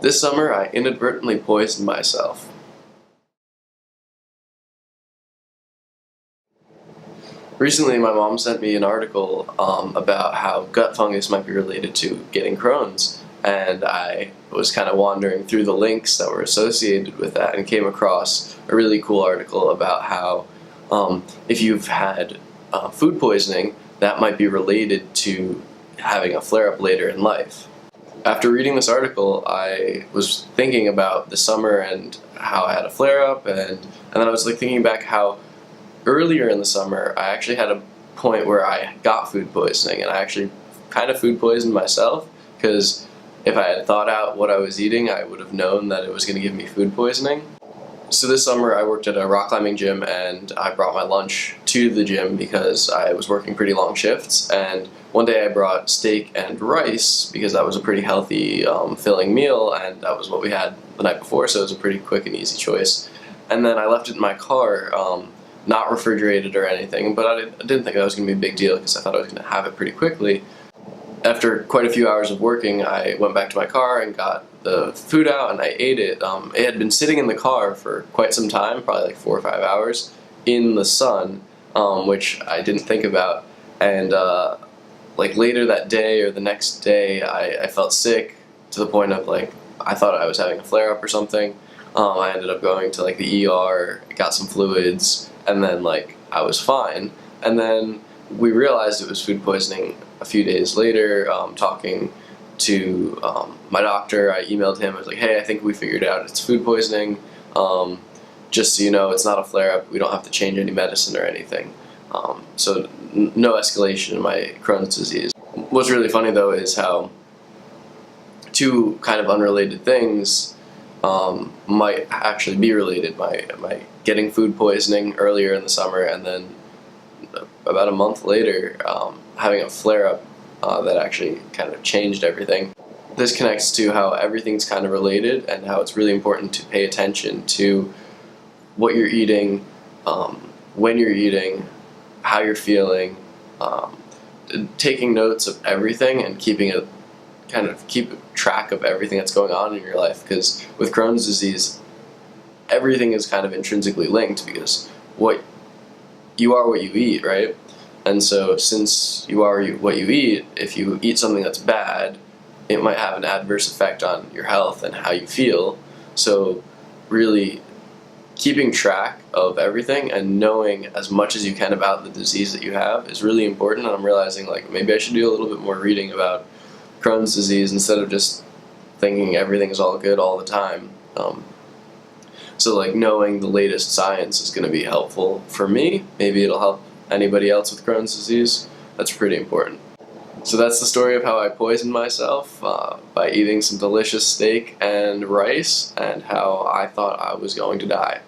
This summer, I inadvertently poisoned myself. Recently, my mom sent me an article about how gut fungus might be related to getting Crohn's, and I was kind of wandering through the links that were associated with that and came across a really cool article about how if you've had food poisoning, that might be related to having a flare-up later in life. After reading this article, I was thinking about the summer and how I had a flare-up, and then I was thinking back how earlier in the summer I actually had a point where I got food poisoning, and I actually kind of food poisoned myself, because if I had thought out what I was eating, I would have known that it was going to give me food poisoning. So this summer I worked at a rock climbing gym, and I brought my lunch to the gym because I was working pretty long shifts, and one day I brought steak and rice because that was a pretty healthy, filling meal, and that was what we had the night before, so it was a pretty quick and easy choice. And then I left it in my car, not refrigerated or anything, but I didn't think that was going to be a big deal because I thought I was going to have it pretty quickly. After quite a few hours of working, I went back to my car and got the food out and I ate it. It had been sitting in the car for quite some time, probably like 4 or 5 hours, in the sun, which I didn't think about. And like later that day or the next day, I felt sick to the point of like I thought I was having a flare-up or something. I ended up going to like the ER, got some fluids, and then like I was fine. And then we realized it was food poisoning a few days later, talking to my doctor. I emailed him. I was like, hey, I think we figured out it's food poisoning. Just so you know, it's not a flare-up. We don't have to change any medicine or anything. So no escalation in my Crohn's disease. What's really funny though is how two kind of unrelated things might actually be related. My getting food poisoning earlier in the summer, and then about a month later having a flare-up that actually kind of changed everything. This connects to how everything's kind of related and how it's really important to pay attention to what you're eating, when you're eating, how you're feeling, taking notes of everything and keep track of everything that's going on in your life, because with Crohn's disease everything is kind of intrinsically linked, because what you are what you eat, right? And so since you are what you eat, if you eat something that's bad, it might have an adverse effect on your health and how you feel. So really keeping track of everything and knowing as much as you can about the disease that you have is really important. And I'm realizing like maybe I should do a little bit more reading about Crohn's disease instead of just thinking everything is all good all the time. So like knowing the latest science is going to be helpful for me. Maybe it'll help anybody else with Crohn's disease. That's pretty important. So that's the story of how I poisoned myself by eating some delicious steak and rice, and how I thought I was going to die.